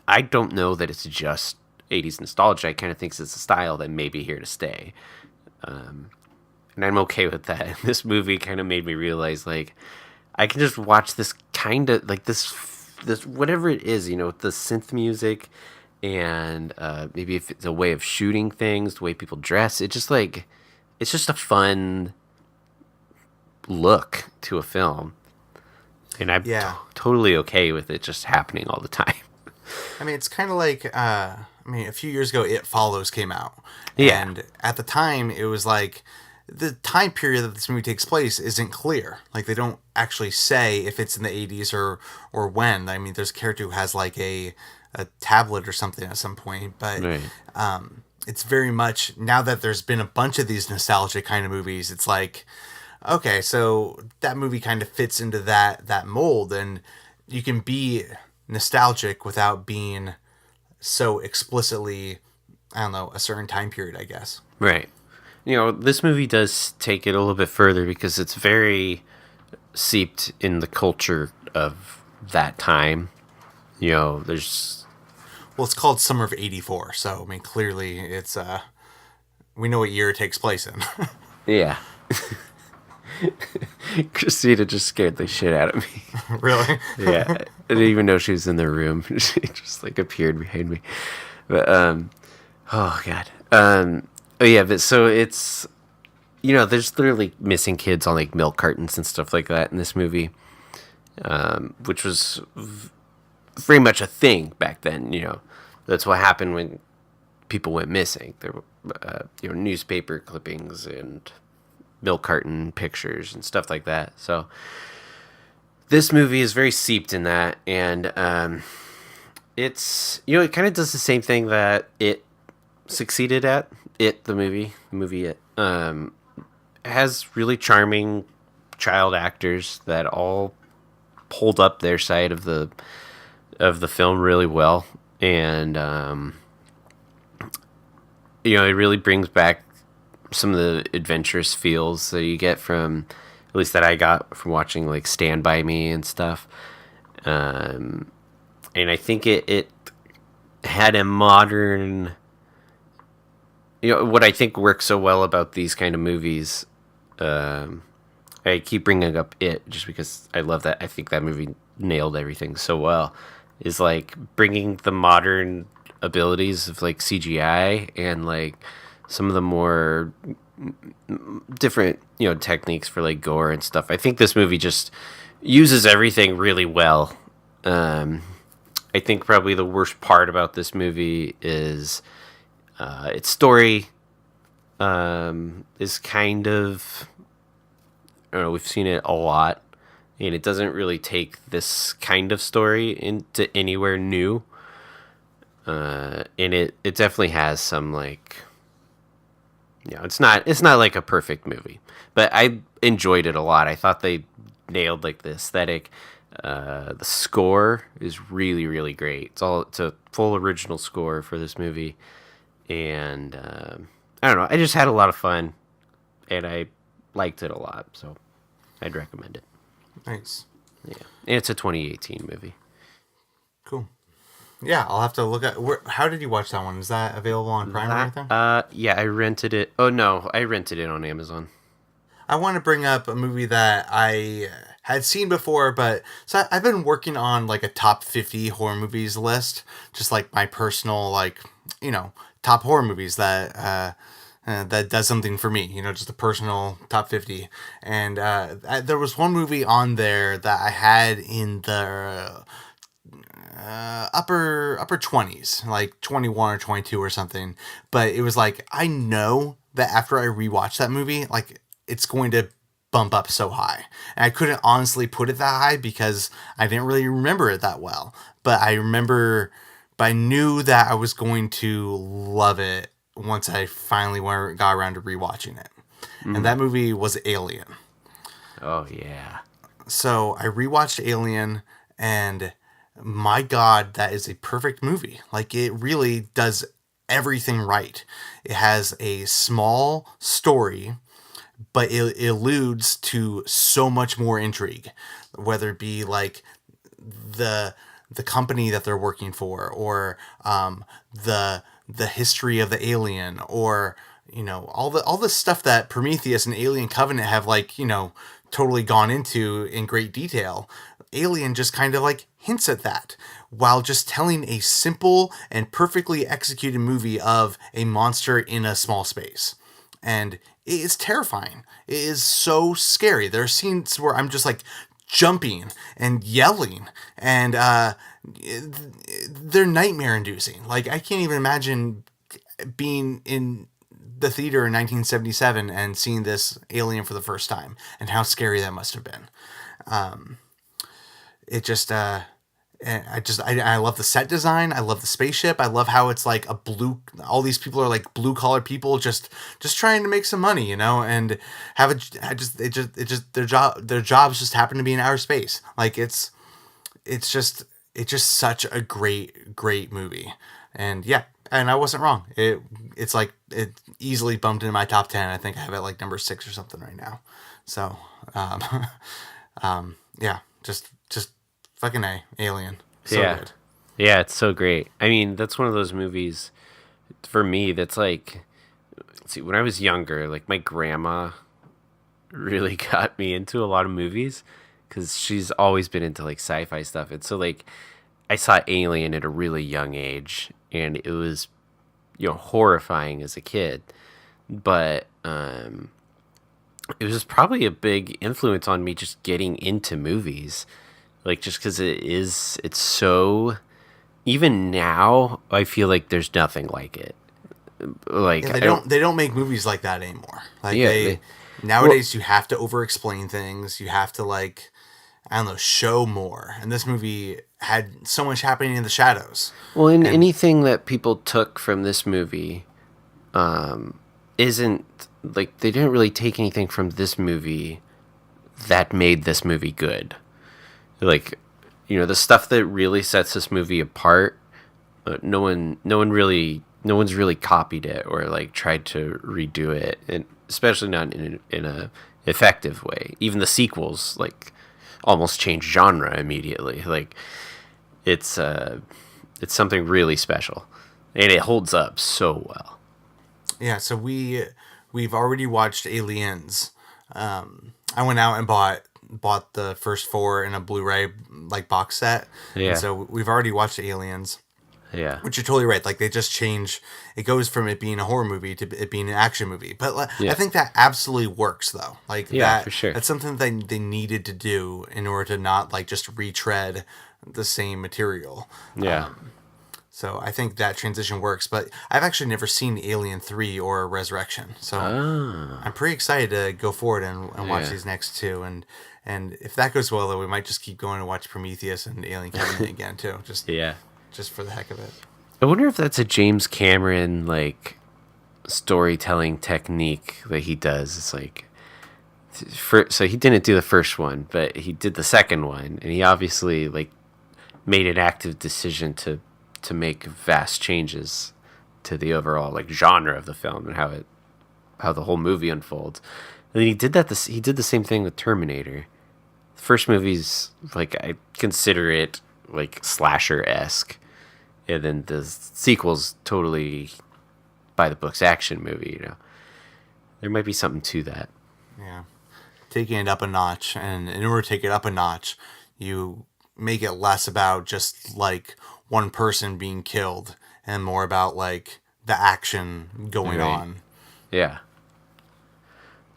I don't know that it's just 80s nostalgia. I kind of think it's a style that may be here to stay. and I'm okay with that. And this movie kind of made me realize, like, I can just watch this kind of like this whatever it is, you know, with the synth music, and maybe if it's a way of shooting things, the way people dress, it just like it's just a fun look to a film, and I'm totally okay with it just happening all the time. I mean, it's kind of like, a few years ago, It Follows came out. Yeah. And at the time, it was like, the time period that this movie takes place isn't clear. Like, they don't actually say if it's in the 80s or when. I mean, there's a character who has, like, a tablet or something at some point. But it's very much, now that there's been a bunch of these nostalgic kind of movies, it's like, okay, so that movie kind of fits into that mold. And you can be nostalgic without being so explicitly, I don't know, a certain time period, I guess. Right. You know, this movie does take it a little bit further because it's very seeped in the culture of that time. You know, there's... Well, it's called Summer of '84, so, I mean, clearly it's, we know what year it takes place in. Yeah. Christina just scared the shit out of me. Really? Yeah. I didn't even know she was in the room. She just, like, appeared behind me. But, oh, God. Oh, yeah, but so it's, you know, there's literally missing kids on, like, milk cartons and stuff like that in this movie, which was very much a thing back then, you know. That's what happened when people went missing. There were, you know, newspaper clippings and milk carton pictures and stuff like that. So this movie is very seeped in that, and it's, you know, it kind of does the same thing that it succeeded at. The movie It has really charming child actors that all hold up their side of the film really well, and you know, it really brings back some of the adventurous feels that you get from, at least that I got from watching, like, Stand By Me and stuff. And I think it had a modern, you know, what I think works so well about these kind of movies. I keep bringing up It just because I love that. I think that movie nailed everything so well. Is like bringing the modern abilities of, like, CGI and, like, some of the more different, you know, techniques for, like, gore and stuff. I think this movie just uses everything really well. I think probably the worst part about this movie is its story is kind of, I don't know, we've seen it a lot, and it doesn't really take this kind of story into anywhere new. And it definitely has some, like, you know, it's not like a perfect movie, but I enjoyed it a lot. I thought they nailed, like, the aesthetic. The score is really, really great. It's a full original score for this movie, and I don't know. I just had a lot of fun, and I liked it a lot, so I'd recommend it. Nice. Yeah, and it's a 2018 movie. Cool. Yeah, I'll have to look at. How did you watch that one? Is that available on Prime or anything? Yeah, I rented it. Oh no, I rented it on Amazon. I want to bring up a movie that I had seen before, but so I've been working on, like, a top 50 horror movies list, just like my personal, like, you know, top horror movies that that does something for me, you know, just a personal top 50. And there was one movie on there that I had in the upper 20s, like 21 or 22 or something. But it was like, I know that after I rewatch that movie, like, it's going to bump up so high. And I couldn't honestly put it that high because I didn't really remember it that well. But I knew that I was going to love it once I finally got around to rewatching it. Mm. And that movie was Alien. Oh, yeah. So I rewatched Alien, and my God, that is a perfect movie. Like, it really does everything right. It has a small story, but it alludes to so much more intrigue, whether it be, like, the company that they're working for, or the history of the alien, or all the stuff that Prometheus and Alien Covenant have totally gone into in great detail. Alien just kind of hints at that while just telling a simple and perfectly executed movie of a monster in a small space. And it is terrifying. It is so scary. There are scenes where I'm just jumping and yelling, and they're nightmare inducing. I can't even imagine being in the theater in 1977 and seeing this Alien for the first time and how scary that must have been. I love the set design. I love the spaceship. I love how it's all these people are blue collar people just trying to make some money, and their jobs just happen to be in outer space. It's just such a great movie. And yeah, and I wasn't wrong. It easily bumped into my top 10. I think I have it number 6 or something right now. So, yeah, just fucking Alien. So good. Yeah, it's so great. I mean, that's one of those movies for me that's when I was younger, my grandma really got me into a lot of movies because she's always been into sci-fi stuff. And so I saw Alien at a really young age, and it was horrifying as a kid, but it was probably a big influence on me just getting into movies. Just because it's so, even now, I feel there's nothing like it. They don't make movies like that anymore. Nowadays you have to over-explain things. You have to show more. And this movie had so much happening in the shadows. Well, anything that people took from this movie, isn't they didn't really take anything from this movie that made this movie good. The stuff that really sets this movie apart, no one's really copied it or tried to redo it, and especially not in a effective way. Even the sequels almost change genre immediately. It's something really special, and it holds up so well. Yeah, so we've already watched Aliens. I went out and bought the first 4 in a Blu-ray box set. Yeah. And so we've already watched Aliens. Yeah. Which you're totally right. They just change. It goes from it being a horror movie to it being an action movie. But I think that absolutely works though. For sure. That's something that they needed to do in order to not just retread the same material. Yeah. So I think that transition works, but I've actually never seen Alien 3 or Resurrection. So I'm pretty excited to go forward and watch these next 2. And if that goes well, though, we might just keep going and watch Prometheus and Alien Covenant again, too. Just for the heck of it. I wonder if that's a James Cameron, storytelling technique that he does. It's so he didn't do the first one, but he did the second one, and he obviously, made an active decision to make vast changes to the overall genre of the film and how the whole movie unfolds. And then he did the same thing with Terminator. The first movie's I consider it slasher-esque, and then the sequel's totally by the books action movie. There might be something to that. Yeah, taking it up a notch, and in order to take it up a notch, you make it less about just one person being killed and more about the action going on. Yeah.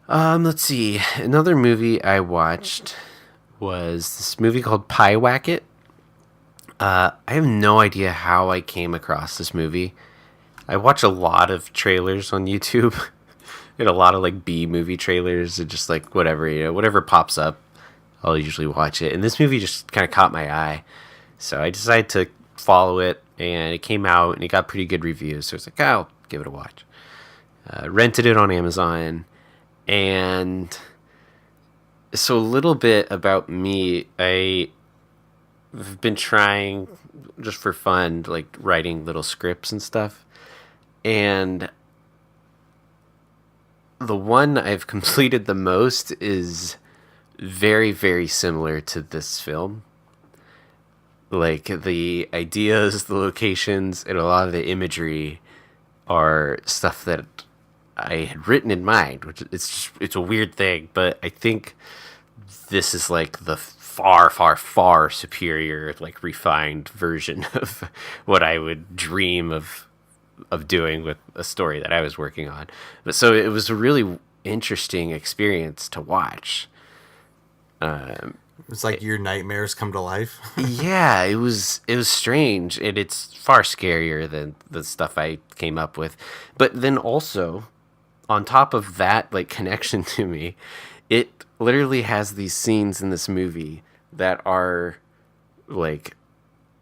Let's see. Another movie I watched was this movie called Pyewacket. I have no idea how I came across this movie. I watch a lot of trailers on YouTube and a lot of B movie trailers and just whatever pops up, I'll usually watch it. And this movie just kind of caught my eye. So I decided to follow it, and it came out and it got pretty good reviews. So it's I'll give it a watch. Rented it on Amazon. And so a little bit about me, I've been trying just for fun, writing little scripts and stuff. And the one I've completed the most is very, very similar to this film. The ideas, the locations, and a lot of the imagery are stuff that I had written in mind, which it's a weird thing, but I think this is like the far, far, far superior, like refined version of what I would dream of doing with a story that I was working on. But so it was a really interesting experience to watch. It's like your nightmares come to life. Yeah, it was strange, and it's far scarier than the stuff I came up with. But then also, on top of that, like, connection to me, it literally has these scenes in this movie that are like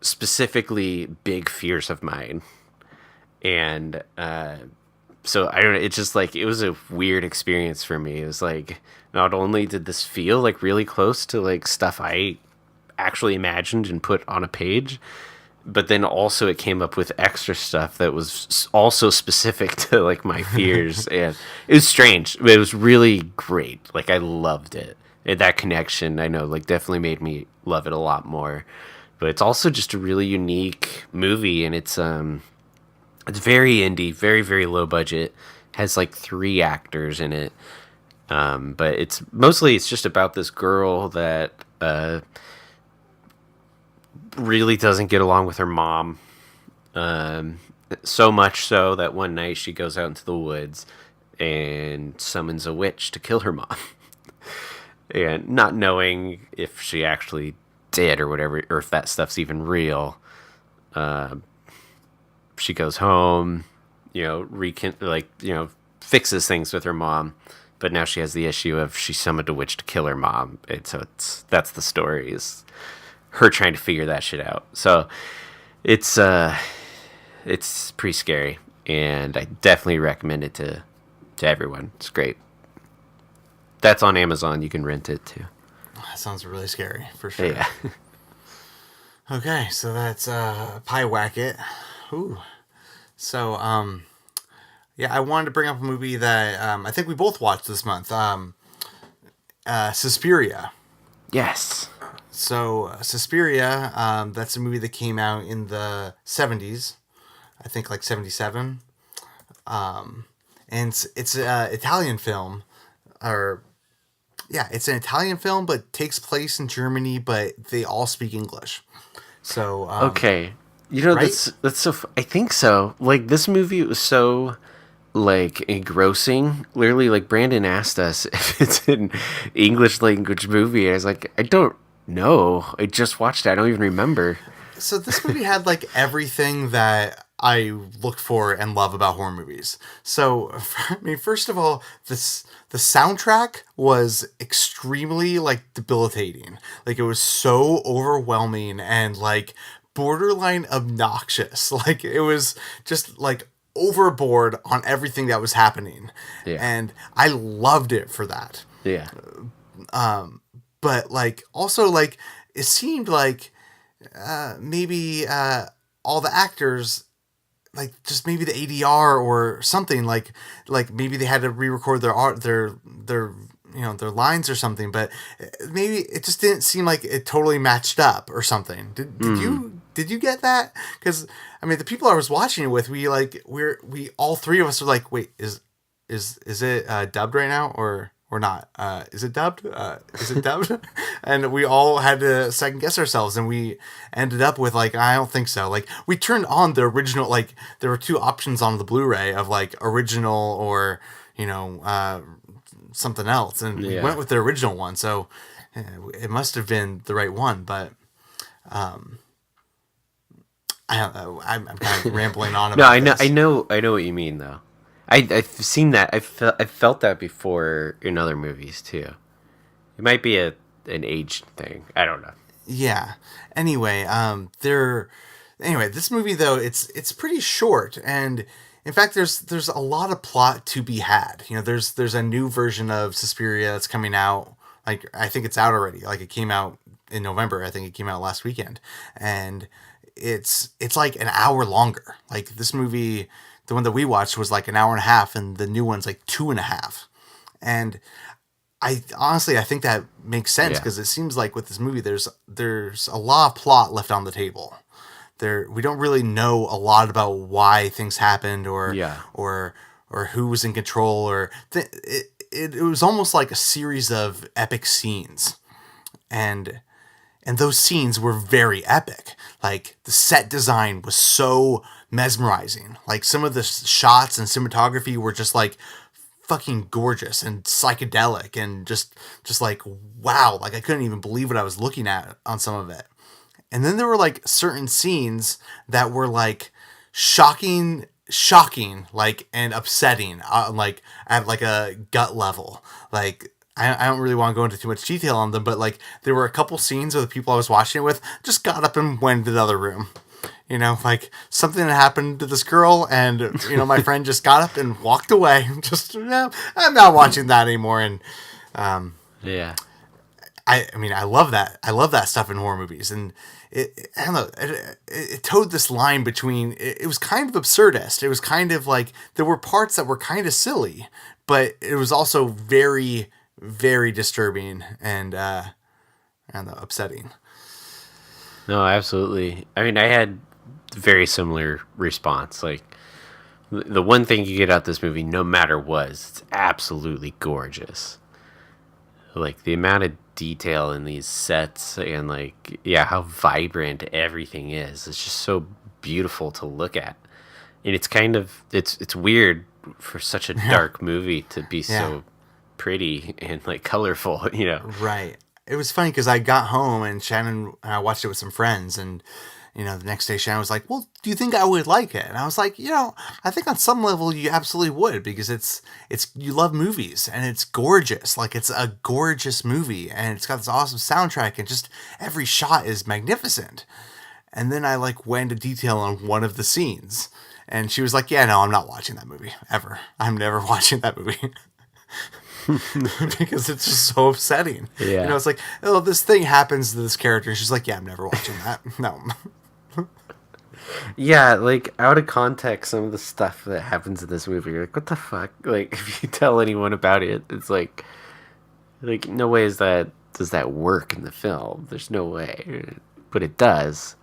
specifically big fears of mine. And so I don't know, it's just like, it was a weird experience for me. It was like, not only did this feel like really close to like stuff I actually imagined and put on a page, but then also it came up with extra stuff that was also specific to like my fears. And it was strange, but it was really great. Like, I loved it. And that connection, I know, like, definitely made me love it a lot more. But it's also just a really unique movie, and it's very indie, very, very low budget. Has like 3 actors in it. But it's just about this girl that really doesn't get along with her mom. So much so that one night she goes out into the woods and summons a witch to kill her mom. And not knowing if she actually did or whatever, or if that stuff's even real. She goes home, fixes things with her mom, but now she has the issue of she summoned a witch to kill her mom, and so that's the story, is her trying to figure that shit out. So it's pretty scary, and I definitely recommend it to everyone. It's great. That's on Amazon. You can rent it too. That sounds really scary, for sure. Yeah. Okay, so that's Pyewacket. Ooh. So, yeah, I wanted to bring up a movie that I think we both watched this month. Suspiria. Yes. So, Suspiria, that's a movie that came out in the 70s. I think like 77. And it's an Italian film. It's an Italian film, but takes place in Germany, but they all speak English. So, okay. Right? That's so, I think so. Like, this movie was so, like, engrossing. Literally, like, Brandon asked us if it's an English language movie. And I was like, I don't know. I just watched it. I don't even remember. So this movie had like everything that I look for and love about horror movies. So, I mean, first of all, the soundtrack was extremely like debilitating. Like, it was so overwhelming and like borderline obnoxious. Like, it was just like overboard on everything that was happening. Yeah. And I loved it for that. Yeah. But like, also like, it seemed like maybe all the actors, like, just maybe the ADR or something, like maybe they had to re-record their lines or something, but maybe it just didn't seem like it totally matched up or something. Did you get that? Because I mean, the people I was watching it with, we all 3 of us were like, wait, is it dubbed right now or not? Is it dubbed? Is it dubbed? And we all had to second guess ourselves, and we ended up with like, I don't think so. Like, we turned on the original, like, there were 2 options on the Blu-ray of like original or, something else. And we went with the original one. So it must have been the right one, but, I don't know. I'm kind of rambling on about No, this. I know what you mean though. I've seen that. I've felt that before in other movies too. It might be an age thing. I don't know. Yeah. Anyway, this movie though, it's pretty short, and in fact, there's a lot of plot to be had. There's a new version of Suspiria that's coming out. Like, I think it's out already. Like, it came out in November. I think it came out last weekend, and it's like an hour longer. Like, this movie, the one that we watched, was like an hour and a half, and the new one's like 2.5. And I honestly think that makes sense, because it seems like with this movie, there's a lot of plot left on the table. We don't really know a lot about why things happened or who was in control, or it was almost like a series of epic scenes, and those scenes were very epic. Like, the set design was so mesmerizing. Like, some of the shots and cinematography were just like fucking gorgeous and psychedelic, and just like, wow, like I couldn't even believe what I was looking at on some of it. And then there were like certain scenes that were like shocking, like, and upsetting, like at like a gut level. Like, I don't really want to go into too much detail on them, but like there were a couple scenes where the people I was watching it with just got up and went to the other room. You know, like something that happened to this girl, and you know, my friend just got up and walked away. Just, no, I'm not watching that anymore. And Yeah. I mean, I love that. I love that stuff in horror movies, and I don't know. It towed this line between. It was kind of absurdist. It was kind of like there were parts that were kind of silly, but it was also very, very disturbing and I don't know, upsetting. No, absolutely. I mean, I had very similar response. Like, the one thing you get out this movie, no matter what, is it's absolutely gorgeous. Like, the amount of detail in these sets, and like, yeah, how vibrant everything is. It's just so beautiful to look at. And it's kind of, it's weird for such a dark movie to be so pretty and like colorful, you know? Right. It was funny because I got home and Shannon and I watched it with some friends, and you know, the next day Shannon was like, "Well, do you think I would like it?" And I was like, "You know, I think on some level you absolutely would, because it's you love movies and it's gorgeous. Like, it's a gorgeous movie, and it's got this awesome soundtrack, and just every shot is magnificent." And then I like went into detail on one of the scenes, and she was like, "Yeah, no, I'm not watching that movie ever. I'm never watching that movie." Because it's just so upsetting. Yeah. You know, it's like, oh, this thing happens to this character. She's like, yeah, I'm never watching that. No. Yeah, like, out of context, some of the stuff that happens in this movie, you're like, what the fuck? Like, if you tell anyone about it, it's like no way does that work in the film. There's no way. But it does.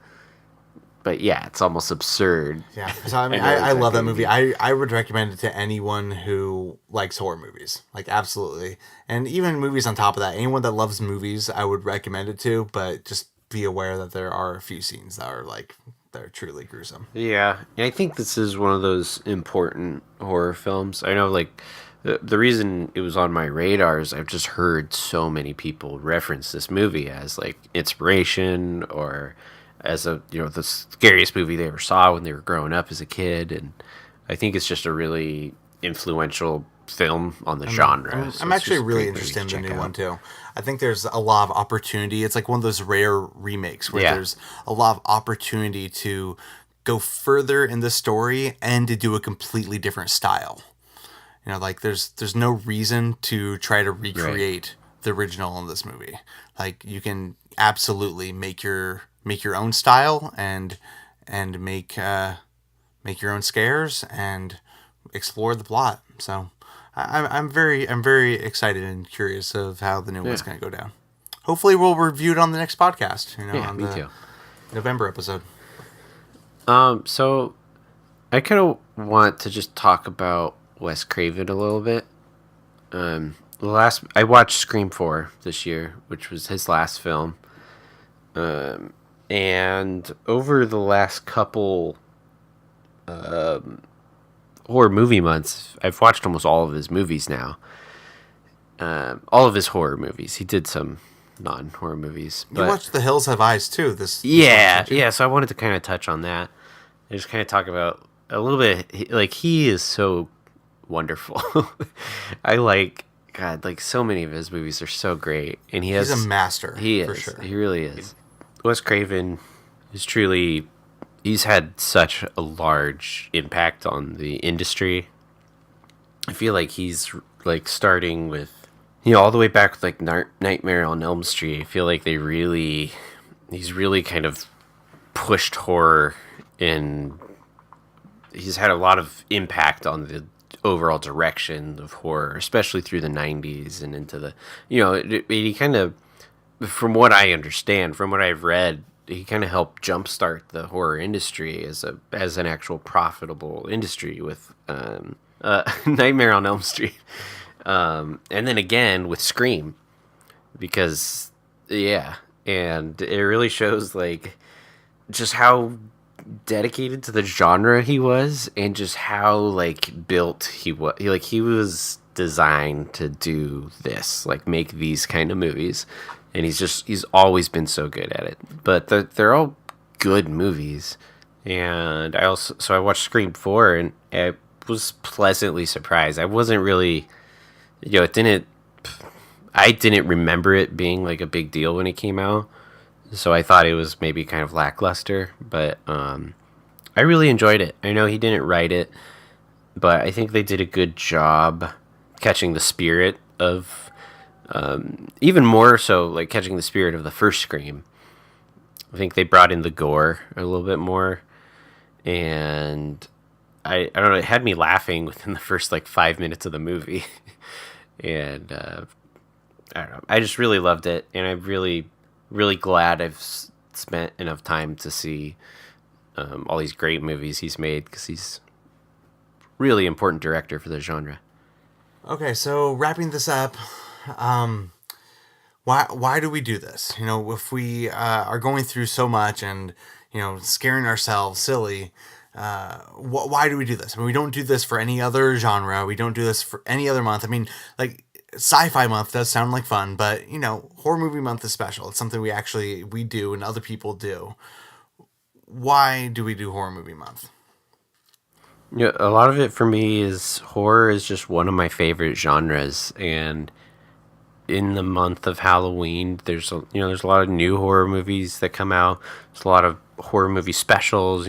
But yeah, it's almost absurd. Yeah, so I mean, I love that movie. I would recommend it to anyone who likes horror movies, like, absolutely. And even movies on top of that, anyone that loves movies, I would recommend it to. But just be aware that there are a few scenes that are truly gruesome. Yeah, and I think this is one of those important horror films. I know, like, the reason it was on my radar is I've just heard so many people reference this movie as like inspiration, or as a, you know, the scariest movie they ever saw when they were growing up as a kid. And I think it's just a really influential film on the genre. I'm actually really interested in the new one too. I think there's a lot of opportunity. It's like one of those rare remakes where there's a lot of opportunity to go further in the story and to do a completely different style. You know, like there's no reason to try to recreate the original in this movie. Like, you can absolutely make your own style and make your own scares and explore the plot. So I'm very excited and curious of how the new one's going to go down. Hopefully we'll review it on the next podcast, you know, on me the too. November episode. So I kind of want to just talk about Wes Craven a little bit. I watched Scream 4 this year, which was his last film. And over the last couple horror movie months, I've watched almost all of his movies now. All of his horror movies. He did some non-horror movies. You watched The Hills Have Eyes too. Yeah. So I wanted to kind of touch on that. And just kind of talk about a little bit. Like, he is so wonderful. I like, God, like, so many of his movies are so great. And he's a master. He is. For sure. He really is. Wes Craven is truly, he's had such a large impact on the industry. I feel like he's like starting with, you know, all the way back with like Nightmare on Elm Street. I feel like he's really kind of pushed horror, and he's had a lot of impact on the overall direction of horror, especially through the 90s and into the, you know, he kind of, from what I understand, from what I've read, he kind of helped jumpstart the horror industry as an actual profitable industry with Nightmare on Elm Street. And then again with Scream, because yeah, and it really shows like just how dedicated to the genre he was, and just how like built he was. He was designed to do this, like make these kind of movies, and he's always been so good at it. But they're all good movies, and I watched Scream 4, and I was pleasantly surprised. I wasn't really, I didn't remember it being like a big deal when it came out. So I thought it was maybe kind of lackluster, but I really enjoyed it. I know he didn't write it, but I think they did a good job catching the spirit of, even more so, like catching the spirit of the first Scream. I think they brought in the gore a little bit more, and I don't know, it had me laughing within the first like 5 minutes of the movie, and I don't know, I just really loved it, and I'm really glad I've spent enough time to see all these great movies he's made, because he's really important director for the genre. Okay, so wrapping this up, why do we do this? If we are going through so much and scaring ourselves silly, why do we do this? I mean, we don't do this for any other genre. We don't do this for any other month. I mean, like, sci-fi month does sound like fun, but horror movie month is special. It's something we do and other people do. Why do we do horror movie month? Yeah, a lot of it for me is horror is just one of my favorite genres, and in the month of Halloween, there's a lot of new horror movies that come out. There's a lot of horror movie specials.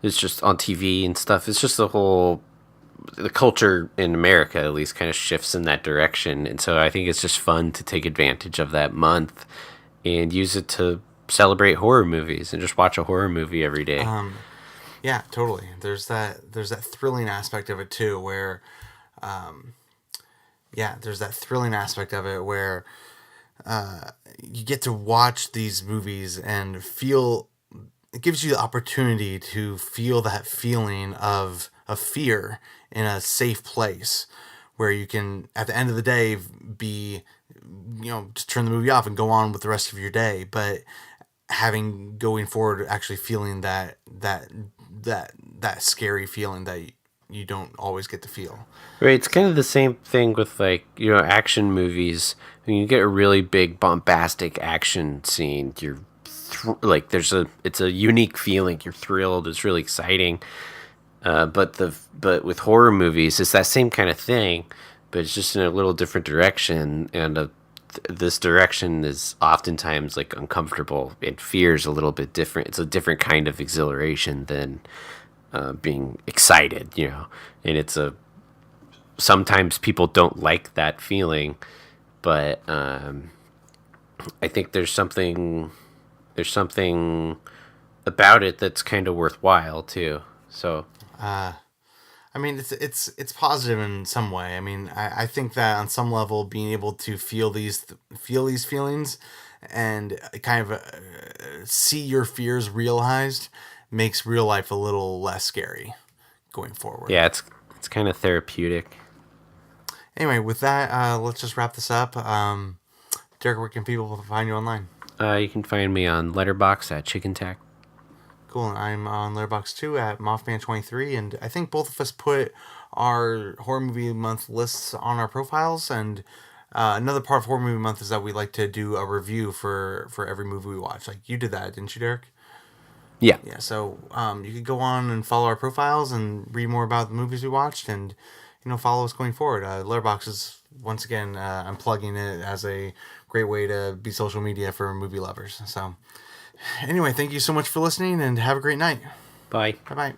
It's just on TV and stuff. It's just the culture in America, at least, kind of shifts in that direction, and so I think it's just fun to take advantage of that month and use it to celebrate horror movies and just watch a horror movie every day. Yeah, totally. There's that thrilling aspect of it too, where, there's that thrilling aspect of it where you get to watch these movies and feel. It gives you the opportunity to feel that feeling of fear in a safe place, where you can, at the end of the day, be, just turn the movie off and go on with the rest of your day, but going forward, actually feeling that scary feeling that you don't always get to feel. Right, it's kind of the same thing with action movies. When you get a really big bombastic action scene, you're it's a unique feeling. You're thrilled. It's really exciting. But with horror movies, it's that same kind of thing, but it's just in a little different direction, and this direction is oftentimes like uncomfortable, and fear's a little bit different. It's a different kind of exhilaration than being excited, and sometimes people don't like that feeling, but I think there's something about it that's kind of worthwhile too. So I mean, it's positive in some way. I mean, I think that on some level, being able to feel these feelings and kind of see your fears realized makes real life a little less scary going forward. Yeah, it's kind of therapeutic. Anyway, with that, let's just wrap this up. Derek, where can people find you online? You can find me on Letterboxd at Chicken Tack. Cool. I'm on Letterboxd too at Mothman23, and I think both of us put our horror movie month lists on our profiles. And another part of horror movie month is that we like to do a review for every movie we watch. Like you did that, didn't you, Derek? Yeah. Yeah. So you could go on and follow our profiles and read more about the movies we watched, and follow us going forward. Letterboxd is, once again, I'm plugging it as a great way to be social media for movie lovers. So. Anyway, thank you so much for listening, and have a great night. Bye. Bye-bye.